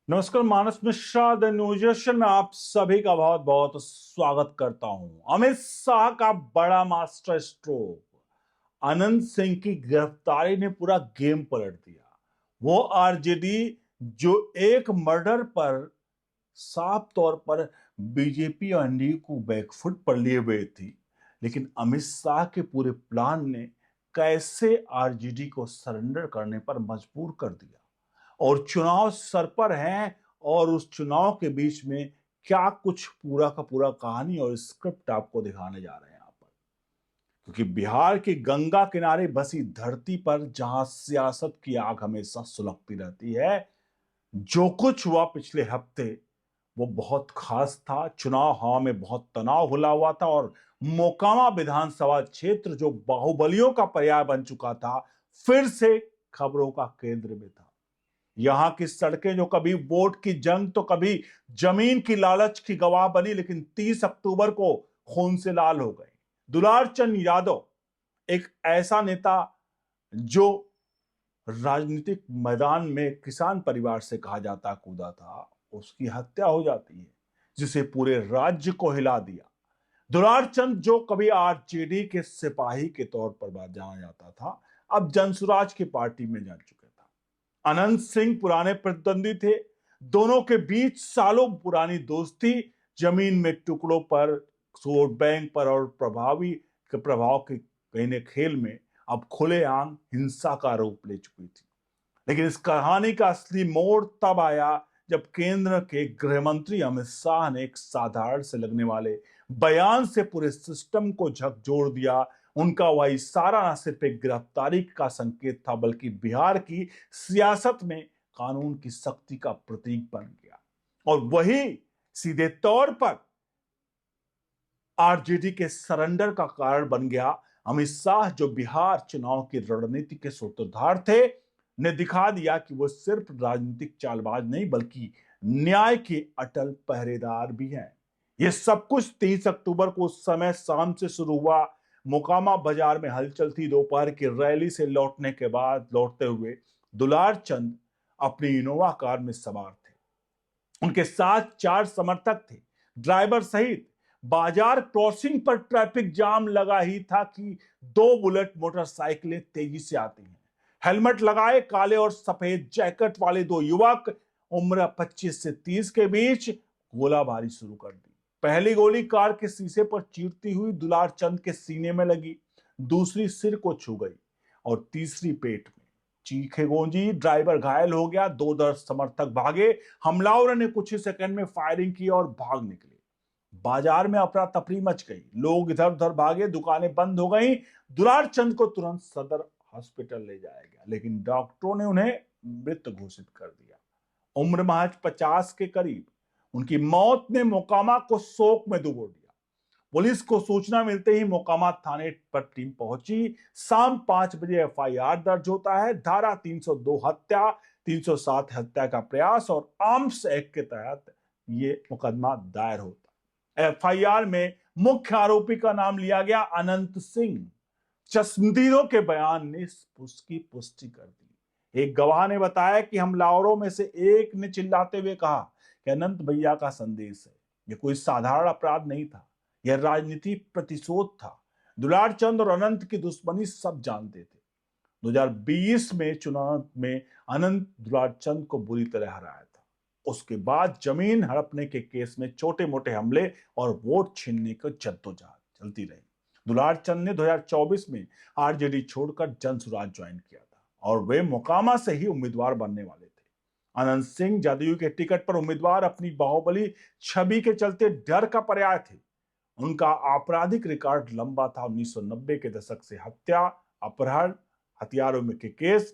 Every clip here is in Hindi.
नमस्कार, मानस मिश्रा द न्यूजेशन में आप सभी का बहुत बहुत स्वागत करता हूं। अमित शाह का बड़ा मास्टर स्ट्रोक, अनंत सिंह की गिरफ्तारी ने पूरा गेम पलट दिया। वो आरजेडी जो एक मर्डर पर साफ तौर पर बीजेपी और एनडीए को बैकफुट पर लिए हुए थी, लेकिन अमित शाह के पूरे प्लान ने कैसे आरजेडी को सरेंडर करने पर मजबूर कर दिया। और चुनाव सर पर हैं और उस चुनाव के बीच में क्या कुछ पूरा का पूरा कहानी और स्क्रिप्ट आपको दिखाने जा रहे हैं यहाँ पर। क्योंकि बिहार की गंगा किनारे बसी धरती पर जहां सियासत की आग हमेशा सुलगती रहती है, जो कुछ हुआ पिछले हफ्ते वो बहुत खास था। चुनाव हवा में बहुत तनाव हुआ हुआ था और मोकामा विधानसभा क्षेत्र जो बाहुबलियों का पर्याय बन चुका था, फिर से खबरों का केंद्र में था। यहां की सड़कें जो कभी वोट की जंग तो कभी जमीन की लालच की गवाह बनी, लेकिन 30 अक्टूबर को खून से लाल हो गई। दुलार चंद यादव, एक ऐसा नेता जो राजनीतिक मैदान में किसान परिवार से कहा जाता कूदा था, उसकी हत्या हो जाती है, जिसे पूरे राज्य को हिला दिया। दुलार चंद जो कभी आरजेडी के सिपाही के तौर पर जाना जाता था, अब जनसुराज की पार्टी में जा चुका था। अनंत सिंह पुराने प्रतिद्वंदी थे। दोनों के बीच सालों पुरानी दोस्ती जमीन में टुकड़ों पर, वोट बैंक पर और प्रभावी के प्रभाव के कहने खेल में अब खुलेआम हिंसा का रूप ले चुकी थी। लेकिन इस कहानी का असली मोड़ तब आया जब केंद्र के गृह मंत्री अमित शाह ने एक साधारण से लगने वाले बयान से पूरे सिस्टम को झकझोर दिया। उनका वह इशारा न सिर्फ एक गिरफ्तारी का संकेत था, बल्कि बिहार की सियासत में कानून की सख्ती का प्रतीक बन गया। और वही सीधे तौर पर आरजेडी के सरेंडर का कारण बन गया। अमित शाह जो बिहार चुनाव की रणनीति के सूत्रधार थे, ने दिखा दिया कि वो सिर्फ राजनीतिक चालबाज नहीं बल्कि न्याय के अटल पहरेदार भी हैं। ये सब कुछ 30 अक्टूबर को उस समय शाम से शुरू हुआ। मोकामा बाजार में हलचल थी। दोपहर की रैली से लौटने के बाद लौटते हुए दुलार चंद अपनी इनोवा कार में सवार थे। उनके साथ 4 समर्थक थे, ड्राइवर सहित। बाजार क्रॉसिंग पर ट्रैफिक जाम लगा ही था कि 2 बुलेट मोटरसाइकिलें तेजी से आती हैं। हेलमेट लगाए काले और सफेद जैकेट वाले 2 युवक उम्र 25 से 30 के बीच गोलाबारी शुरू कर दी। पहली गोली कार के शीशे पर चीरती हुई दुलार चंद के सीने में लगी, दूसरी सिर को छू गई और तीसरी पेट में। चीखे गूंजी, ड्राइवर घायल हो गया। 2 दर्द समर्थक भागे। हमलावरों ने कुछ ही सेकंड में फायरिंग की और भाग निकले। बाजार में अफरा तफरी मच गई, लोग इधर उधर भागे, दुकानें बंद हो गई। दुलार चंद को तुरंत सदर हॉस्पिटल ले जाया गया, लेकिन डॉक्टरों ने उन्हें मृत घोषित कर दिया। उम्र महज 50 के करीब। उनकी मौत ने मोकामा को शोक में डुबो दिया। पुलिस को सूचना मिलते ही मोकामा थाने पर टीम पहुंची। शाम 5 बजे एफआईआर दर्ज होता है। धारा 302 हत्या, 307 हत्या का प्रयास और आर्म्स एक्ट के तहत ये मुकदमा दायर होता। एफआईआर में मुख्य आरोपी का नाम लिया गया अनंत सिंह। चश्मदीदों के बयान ने उसकी पुष्टि कर दी। एक गवाह ने बताया कि हमलावरों में से एक ने चिल्लाते हुए कहा कि अनंत भैया का संदेश है। यह कोई साधारण अपराध नहीं था, यह राजनीतिक प्रतिशोध था। दुलार चंद और अनंत की दुश्मनी सब जानते थे। 2020 में चुनाव में अनंत दुलार चंद को बुरी तरह हराया था। उसके बाद जमीन हड़पने के केस में छोटे मोटे हमले और वोट छीनने की जद्दोजहद चलती रही। दुलार चंद ने 2024 में आरजेडी छोड़कर जनसुराज ज्वाइन किया था और वे मोकामा से ही उम्मीदवार बनने वाले थे। अनंत सिंह जदयू के टिकट पर उम्मीदवार अपनी बाहुबली छवि के चलते डर का पर्याय थे। उनका आपराधिक रिकॉर्ड लंबा था। 1990 के दशक से हत्या, अपहरण, हथियारों में के केस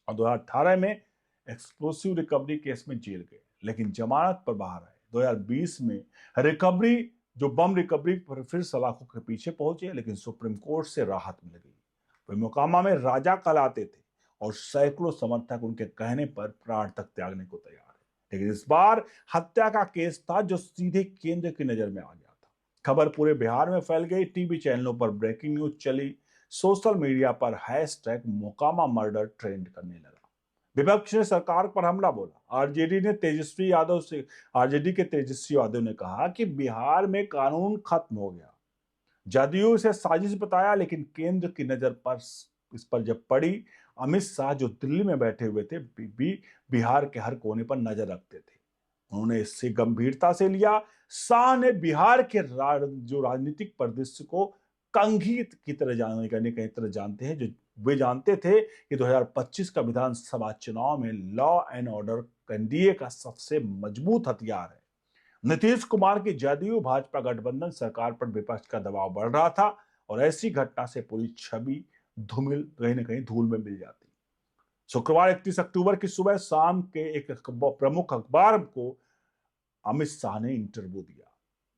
और 2018 में एक्सप्लोसिव रिकवरी केस में जेल गए, लेकिन जमानत पर बाहर आए। 2020 में रिकवरी जो बम रिकवरी पर फिर सलाखों के पीछे पहुंचे, लेकिन सुप्रीम कोर्ट से राहत मिल गई। वे मोकामा में राजा कहलाते थे और सैकड़ों समर्थक उनके कहने पर प्राण तक त्यागने को तैयार है। लेकिन इस बार हत्या का केस था जो सीधे केंद्र की नजर में आ गया था। खबर पूरे बिहार में फैल गई। टीवी चैनलों पर ब्रेकिंग न्यूज चली, सोशल मीडिया पर हैशटैग मोकामा मर्डर ट्रेंड करने लगा। विपक्ष ने सरकार पर हमला बोला। आरजेडी के तेजस्वी यादव ने कहा कि बिहार में कानून खत्म हो गया। जदयू इसे साजिश बताया, लेकिन केंद्र की नजर पर इस पर जब पड़ी, अमित शाह जो दिल्ली में बैठे हुए थे बिहार के हर कोने पर नजर रखते थे, उन्होंने इससे गंभीरता से लिया। शाह ने बिहार के जो राजनीतिक परिदृश्य को कंघी की तरह जानते हैं, जो वे जानते थे कि 2025 का विधानसभा चुनाव में लॉ एंड ऑर्डर एनडीए का सबसे मजबूत हथियार है। नीतीश कुमार की जदयू भाजपा गठबंधन सरकार पर विपक्ष का दबाव बढ़ रहा था और ऐसी घटना से पूरी छवि कहीं ना कहीं धूल में मिल जाती। शुक्रवार 31 अक्टूबर की सुबह शाम के एक प्रमुख अखबार को अमित शाह ने इंटरव्यू दिया।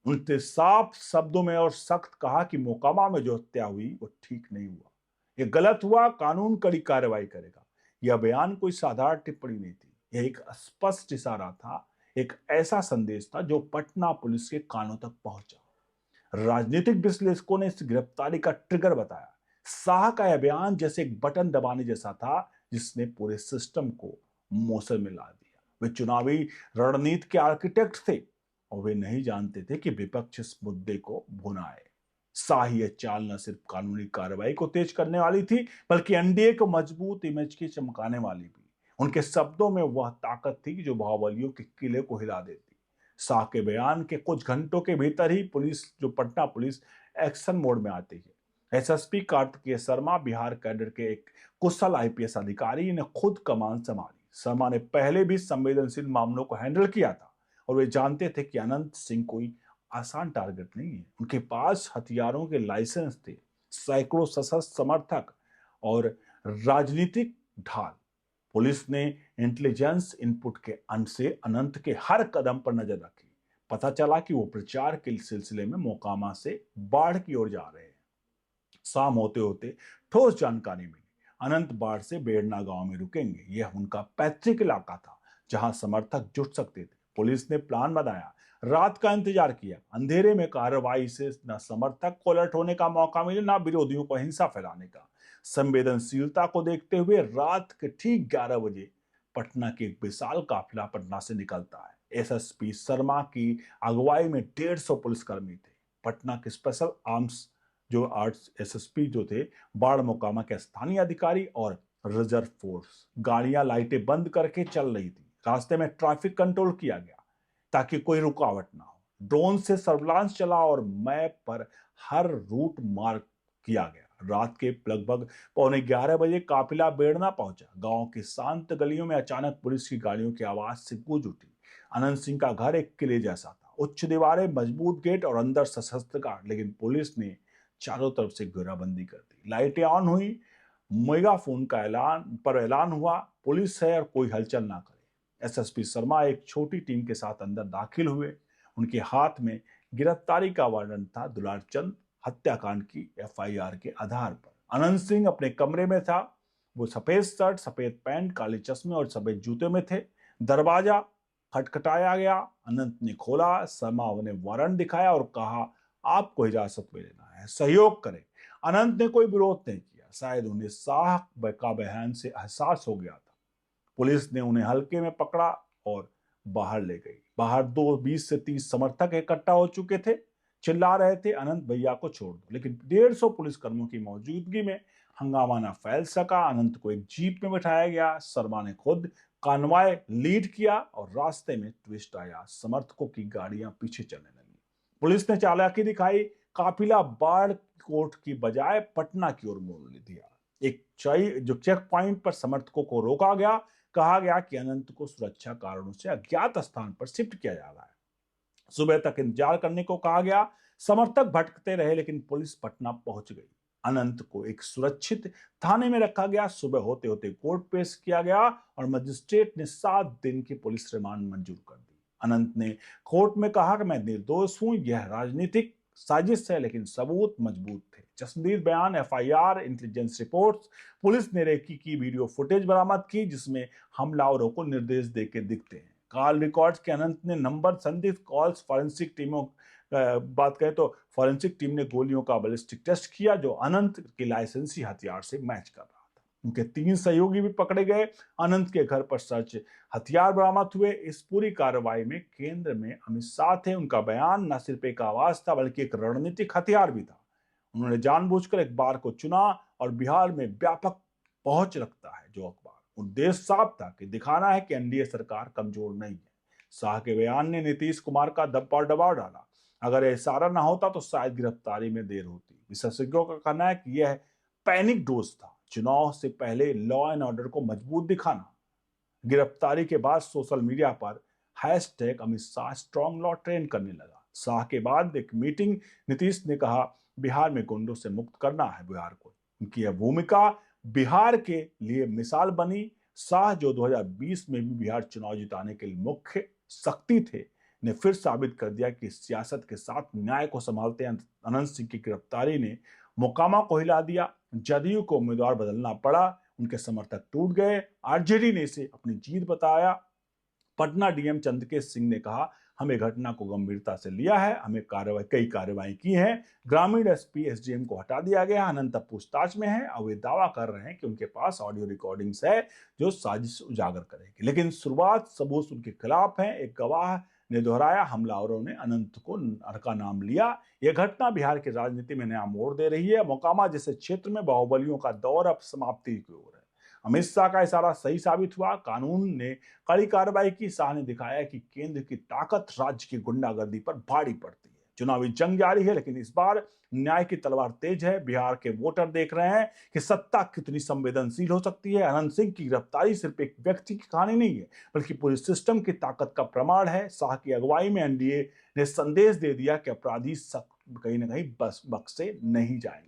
उनने साफ शब्दों में और सख्त कहा कि मोकामा में जो हत्या हुई वो ठीक नहीं हुआ, ये गलत हुआ, कानून कड़ी कार्रवाई करेगा। यह बयान कोई साधारण टिप्पणी नहीं थी, यह एक स्पष्ट इशारा था, एक ऐसा संदेश था जो पटना पुलिस के कानों तक पहुंचा। राजनीतिक विश्लेषकों ने इस गिरफ्तारी का ट्रिगर बताया। शाह का यह बयान जैसे एक बटन दबाने जैसा था जिसने पूरे सिस्टम को मोशन में ला दिया। वे चुनावी रणनीति के आर्किटेक्ट थे और वे नहीं जानते थे कि विपक्ष इस मुद्दे को भुनाए। शाह यह चाल न सिर्फ कानूनी कार्रवाई को तेज करने वाली थी, बल्कि एनडीए को मजबूत इमेज की चमकाने वाली भी। उनके शब्दों में वह ताकत थी जो बाहुबलियों के किले को हिला देती। शाह के बयान के कुछ घंटों के भीतर ही पटना पुलिस एक्शन मोड में आती है। एसएसपी कार्तिकेय शर्मा, बिहार कैडर के एक कुशल आईपीएस अधिकारी, ने खुद कमान संभाली। शर्मा ने पहले भी संवेदनशील मामलों को हैंडल किया था और वे जानते थे कि अनंत सिंह कोई आसान टारगेट नहीं है। उनके पास हथियारों के लाइसेंस थे, सैकड़ों सशस्त्र समर्थक और राजनीतिक ढाल। पुलिस ने इंटेलिजेंस इनपुट के अंत से अनंत के हर कदम पर नजर रखी। पता चला कि वो प्रचार के सिलसिले में मोकामा से बाढ़ की ओर जा रहे हैं। शाम होते होते ठोस जानकारी मिली, अनंत बाढ़ से बेड़ना गांव में रुकेंगे। यह उनका पैतृक इलाका था जहां समर्थक जुट सकते थे। पुलिस ने प्लान बनाया, रात का इंतजार किया। अंधेरे में कार्रवाई से न समर्थक को अलर्ट होने का मौका मिले, न विरोधियों को हिंसा फैलाने का। संवेदनशीलता को देखते हुए रात के ठीक 11 बजे पटना की एक विशाल काफिला पटना से निकलता है। एसएसपी शर्मा की अगुवाई में 150 पुलिसकर्मी थे। पटना के स्पेशल आर्म्स जो आर्ट्स एसएसपी जो थे, बाढ़ मोकामा के स्थानीय अधिकारी और रिजर्व फोर्स, गाड़ियां लाइटें बंद करके चल रही थी। रास्ते में ट्रैफिक कंट्रोल किया गया ताकि कोई रुकावट ना हो। ड्रोन से सर्विलांस चला और मैप पर हर रूट मार्क किया गया। रात के लगभग 11:15 बजे काफिला बेड़ना पहुंचा। गांव की शांत गलियों में अचानक पुलिस की गाड़ियों की आवाज से गूंज उठी। अनंत सिंह का घर एक किले जैसा था, उच्च दीवारें, मजबूत गेट और अंदर सशस्त्र गार्ड। लेकिन पुलिस ने चारों तरफ से घेराबंदी कर दी। लाइटें ऑन हुई, मेगाफोन का ऐलान हुआ, पुलिस है और कोई हलचल ना करे। एसएसपी शर्मा एक छोटी टीम के साथ अंदर दाखिल हुए। उनके हाथ में गिरफ्तारी का वारंट था, दुलारचंद हत्याकांड की एफआईआर के आधार पर। अनंत सिंह अपने कमरे में था। वो सफेद शर्ट, सफेद पैंट, काले चश्मे और सफेद जूते में थे। दरवाजा खटखटाया गया। अनंत ने खोला। शर्मा ने वारंट दिखाया और कहा, आपको इजाजत में लेना है, सहयोग करें। अनंत ने कोई विरोध नहीं किया। शायद उन्हें शाह का बयान से एहसास हो गया था। पुलिस ने उन्हें हल्के में पकड़ा और बाहर ले गई। बाहर 20 से 30 समर्थक इकट्ठा हो चुके थे, चिल्ला रहे थे, अनंत भैया को छोड़ दो। लेकिन 150 पुलिसकर्मियों की मौजूदगी में हंगामा न फैल सका। अनंत को एक जीप में बिठाया गया। शर्मा ने खुद कानवाय लीड किया और रास्ते में ट्विस्ट आया। समर्थकों की गाड़ियां पीछे चलने लगी। पुलिस ने चालाकी दिखाई। काफिला बाढ़ कोट की बजाय पटना की ओर मोड़ दिया। एक चेक पॉइंट पर समर्थकों को रोका गया। कहा गया कि अनंत को सुरक्षा कारणों से अज्ञात स्थान पर शिफ्ट किया जा रहा है। सुबह तक इंतजार करने को कहा गया। समर्थक भटकते रहे, लेकिन पुलिस पटना पहुंच गई। अनंत को एक सुरक्षित थाने में रखा गया। सुबह होते होते कोर्ट पेश किया गया और मजिस्ट्रेट ने 7 दिन की पुलिस रिमांड मंजूर कर दी। अनंत ने कोर्ट में कहा कि मैं निर्दोष हूं, यह राजनीतिक साजिश है, लेकिन सबूत मजबूत थे। चश्मदीद बयान, एफआईआर, इंटेलिजेंस रिपोर्ट्स। पुलिस ने रेकी की वीडियो फुटेज बरामद की जिसमें हमलावरों को निर्देश देके दिखते हैं। कॉल रिकॉर्ड्स के अनंत ने नंबर, संदिग्ध कॉल्स, फॉरेंसिक टीमों बात करें तो फॉरेंसिक टीम ने गोलियों का बैलिस्टिक टेस्ट किया जो अनंत के लाइसेंसी हथियार से मैच कर रहा था। उनके 3 सहयोगी भी पकड़े गए। अनंत के घर पर सर्च हथियार बरामद हुए। इस पूरी कार्रवाई में केंद्र में अमित शाह थे। उनका बयान न सिर्फ एक आवाज था बल्कि एक रणनीतिक हथियार भी था। उन्होंने जानबूझकर एक बार को चुना और बिहार में व्यापक पहुंच रखता है जो अखबार। उद्देश्य साफ था कि दिखाना है कि एनडीए सरकार कमजोर नहीं है। शाह के बयान ने नीतीश कुमार का दब पर दबाव डाला। अगर यह इशारा ना होता तो शायद गिरफ्तारी में देर होती। विशेषज्ञों का कहना है कि यह पैनिक डोज था, चुनाव से पहले लॉ एंड ऑर्डर को मजबूत दिखाना। गिरफ्तारी के बाद सोशल मीडिया पर hashtag Amit Shah strong law trend करने लगा। शाह के बाद एक मीटिंग नीतीश ने कहा बिहार में गुंडों से मुक्त करना है बिहार को। उनकी यह भूमिका बिहार के लिए मिसाल बनी। शाह जो 2020 में भी बिहार चुनाव जिताने के लिए मुख्य शक्ति थे, ने फिर साबित कर दिया कि सियासत के साथ न्याय को संभालते अनंत सिंह की गिरफ्तारी ने मोकामा को हिला दिया। जदयू को उम्मीदवार बदलना पड़ा, उनके समर्थक टूट गए। आरजेडी ने इसे अपनी जीत बताया। पटना डीएम चंद्रकेश सिंह ने कहा हमें घटना को गंभीरता से लिया है, हमें कई कार्रवाई की है। ग्रामीण एसपी एसडीएम को हटा दिया गया। अनंत पूछताछ में है और वे दावा कर रहे हैं कि उनके पास ऑडियो रिकॉर्डिंग्स है जो साजिश उजागर करेगी, लेकिन शुरुआत सबूत उनके खिलाफ है। एक गवाह ने दोहराया हमलावरों ने अनंत का नाम लिया। यह घटना बिहार की राजनीति में नया मोड़ दे रही है। मोकामा जैसे क्षेत्र में बाहुबलियों का दौर अब समाप्ति की ओर है। अमित शाह का इशारा सही साबित हुआ। कानून ने कड़ी कार्रवाई की। शाह ने दिखाया कि केंद्र की ताकत राज्य की गुंडागर्दी पर भारी पड़ती है। चुनावी जंग जारी है, लेकिन इस बार न्याय की तलवार तेज है। बिहार के वोटर देख रहे हैं कि सत्ता कितनी संवेदनशील हो सकती है। अनंत सिंह की गिरफ्तारी सिर्फ एक व्यक्ति की कहानी नहीं है, बल्कि पूरी सिस्टम की ताकत का प्रमाण है। शाह की अगुवाई में एनडीए ने संदेश दे दिया कि अपराधी कहीं ना कहीं बख्शे नहीं जाएंगे।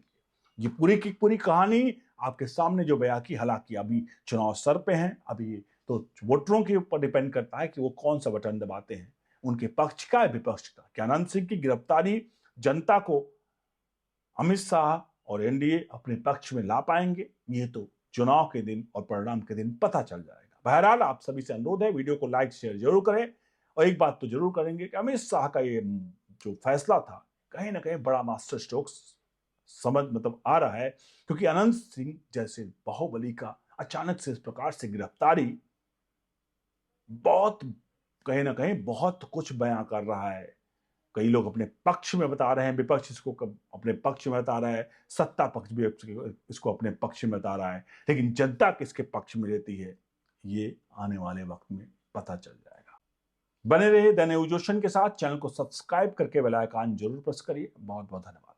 ये पूरी की पूरी कहानी आपके सामने जो बयां की, हालांकि अभी चुनाव सर पे हैं, अभी तो वोटरों के ऊपर डिपेंड करता है कि वो कौन सा बटन दबाते हैं, उनके पक्ष का है विपक्ष का। क्या अनंत सिंह की गिरफ्तारी जनता को अमित शाह और एनडीए अपने पक्ष में ला पाएंगे? ये तो चुनाव के दिन और परिणाम के दिन पता चल जाएगा। बहरहाल आप सभी से अनुरोध है, वीडियो को लाइक शेयर जरूर करें और एक बात तो जरूर करेंगे कि अमित शाह का ये जो फैसला था कहीं ना कहीं बड़ा मास्टर स्ट्रोक समझ आ रहा है, क्योंकि अनंत सिंह जैसे बाहुबली का अचानक से इस प्रकार से गिरफ्तारी बहुत कहीं ना कहीं बहुत कुछ बयां कर रहा है। कई लोग अपने पक्ष में बता रहे हैं, विपक्ष इसको अपने पक्ष में बता रहा है, सत्ता पक्ष भी इसको अपने पक्ष में बता रहा है, लेकिन जनता किसके पक्ष में रहती है ये आने वाले वक्त में पता चल जाएगा। बने रहिए दैनिक उद्योषण के साथ। चैनल को सब्सक्राइब करके बेल आइकन जरूर प्रेस करिए। बहुत बहुत धन्यवाद।